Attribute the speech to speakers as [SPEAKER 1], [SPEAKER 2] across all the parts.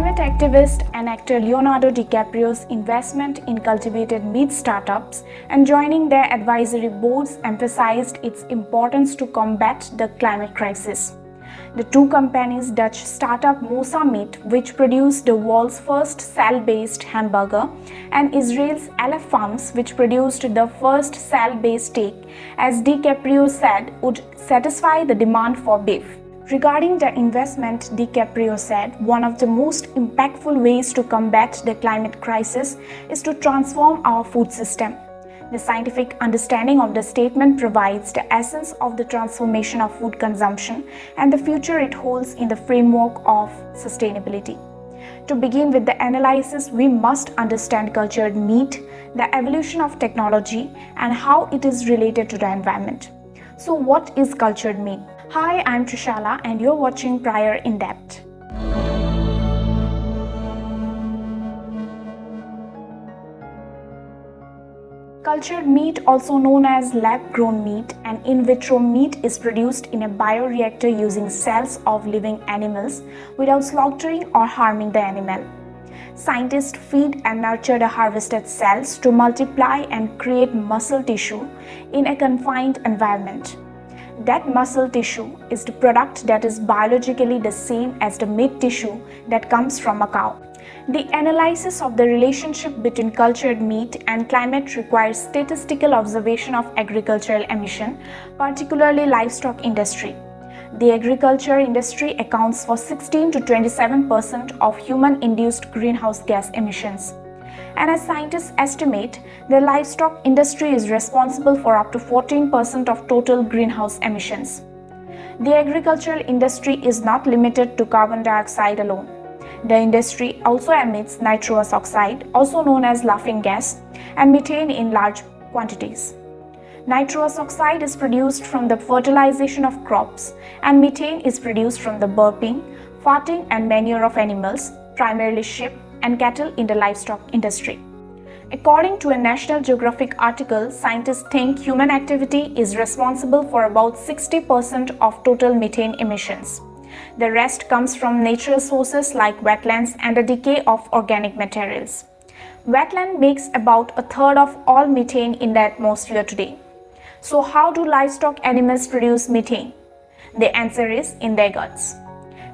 [SPEAKER 1] Climate activist and actor Leonardo DiCaprio's investment in cultivated meat startups and joining their advisory boards emphasized its importance to combat the climate crisis. The two companies, Dutch startup Mosa Meat, which produced the world's first cell-based hamburger, and Israel's Aleph Farms, which produced the first cell-based steak, as DiCaprio said, would satisfy the demand for beef. Regarding the investment, DiCaprio said, one of the most impactful ways to combat the climate crisis is to transform our food system. The scientific understanding of the statement provides the essence of the transformation of food consumption and the future it holds in the framework of sustainability. To begin with the analysis, we must understand cultured meat, the evolution of technology, and how it is related to the environment. So what is cultured meat? Hi, I'm Trishala and you're watching Prior in Depth. Cultured meat, also known as lab-grown meat, and in vitro meat is produced in a bioreactor using cells of living animals without slaughtering or harming the animal. Scientists feed and nurture the harvested cells to multiply and create muscle tissue in a confined environment. That muscle tissue is the product that is biologically the same as the meat tissue that comes from a cow. The analysis of the relationship between cultured meat and climate requires statistical observation of agricultural emission, particularly livestock industry. The agriculture industry accounts for 16 to 27% of human-induced greenhouse gas emissions. And as scientists estimate, the livestock industry is responsible for up to 14% of total greenhouse emissions. The agricultural industry is not limited to carbon dioxide alone. The industry also emits nitrous oxide, also known as laughing gas, and methane in large quantities. Nitrous oxide is produced from the fertilization of crops, and methane is produced from the burping, farting, and manure of animals, primarily sheep and cattle in the livestock industry. According to a National Geographic article, scientists think human activity is responsible for about 60% of total methane emissions. The rest comes from natural sources like wetlands and the decay of organic materials. Wetland makes about a third of all methane in the atmosphere today. So how do livestock animals produce methane? The answer is in their guts.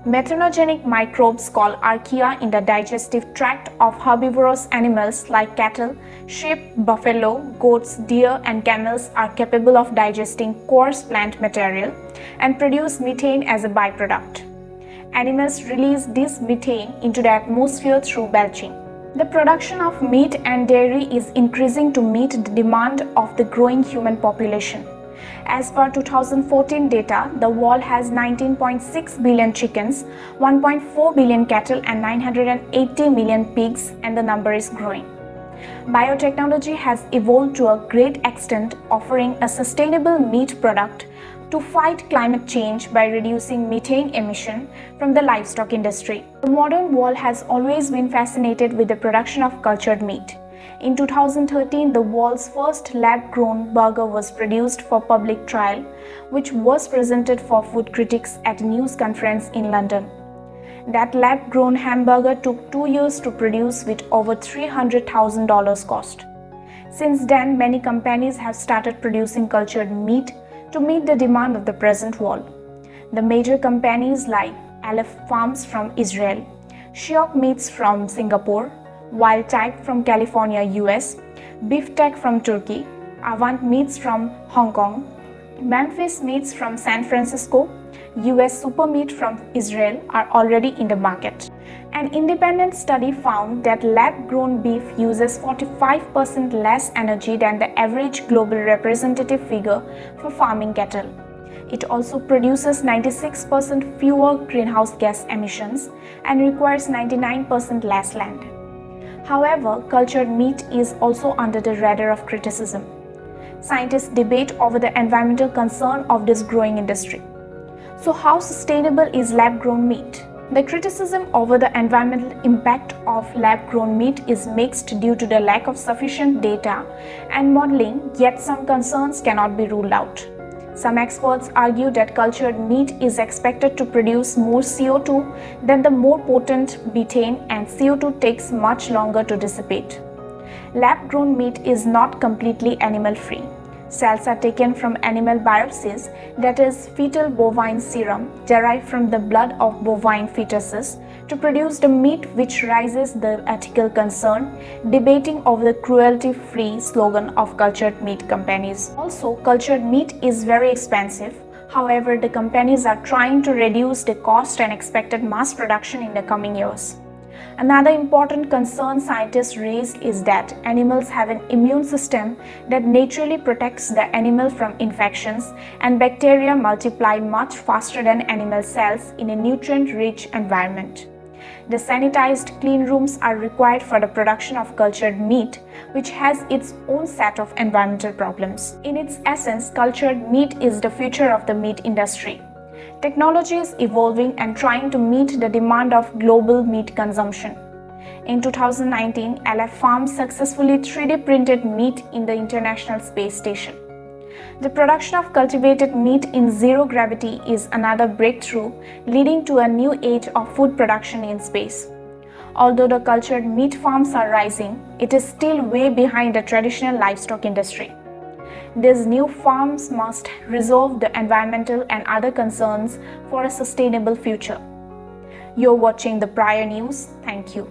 [SPEAKER 1] Methanogenic microbes called archaea in the digestive tract of herbivorous animals like cattle, sheep, buffalo, goats, deer, and camels are capable of digesting coarse plant material and produce methane as a byproduct. Animals release this methane into the atmosphere through belching. The production of meat and dairy is increasing to meet the demand of the growing human population. As per 2014 data, the world has 19.6 billion chickens, 1.4 billion cattle, and 980 million pigs, and the number is growing. Biotechnology has evolved to a great extent, offering a sustainable meat product to fight climate change by reducing methane emission from the livestock industry. The modern world has always been fascinated with the production of cultured meat. In 2013, the world's first lab-grown burger was produced for public trial, which was presented for food critics at a news conference in London. That lab-grown hamburger took 2 years to produce with over $300,000 cost. Since then, many companies have started producing cultured meat to meet the demand of the present world. The major companies like Aleph Farms from Israel, Shiok Meats from Singapore, Wild Type from California, US, Beeftech from Turkey, Avant Meats from Hong Kong, Memphis Meats from San Francisco, US Super Meat from Israel are already in the market. An independent study found that lab-grown beef uses 45% less energy than the average global representative figure for farming cattle. It also produces 96% fewer greenhouse gas emissions and requires 99% less land. However, cultured meat is also under the radar of criticism. Scientists debate over the environmental concern of this growing industry. So how sustainable is lab-grown meat? The criticism over the environmental impact of lab-grown meat is mixed due to the lack of sufficient data and modeling, yet some concerns cannot be ruled out. Some experts argue that cultured meat is expected to produce more CO2 than the more potent betaine, and CO2 takes much longer to dissipate. Lab-grown meat is not completely animal-free. Cells are taken from animal biopsies, that is, fetal bovine serum derived from the blood of bovine fetuses, to produce the meat, which raises the ethical concern debating over the cruelty-free slogan of cultured meat companies. Also, cultured meat is very expensive. However, the companies are trying to reduce the cost and expected mass production in the coming years. Another important concern scientists raise is that animals have an immune system that naturally protects the animal from infections, and bacteria multiply much faster than animal cells in a nutrient-rich environment. The sanitized clean rooms are required for the production of cultured meat, which has its own set of environmental problems. In its essence, cultured meat is the future of the meat industry. Technology is evolving and trying to meet the demand of global meat consumption. In 2019, LF Farms successfully 3D printed meat in the International Space Station. The production of cultivated meat in zero gravity is another breakthrough, leading to a new age of food production in space. Although the cultured meat farms are rising, it is still way behind the traditional livestock industry. These new farms must resolve the environmental and other concerns for a sustainable future. You're watching the Prior News. Thank you.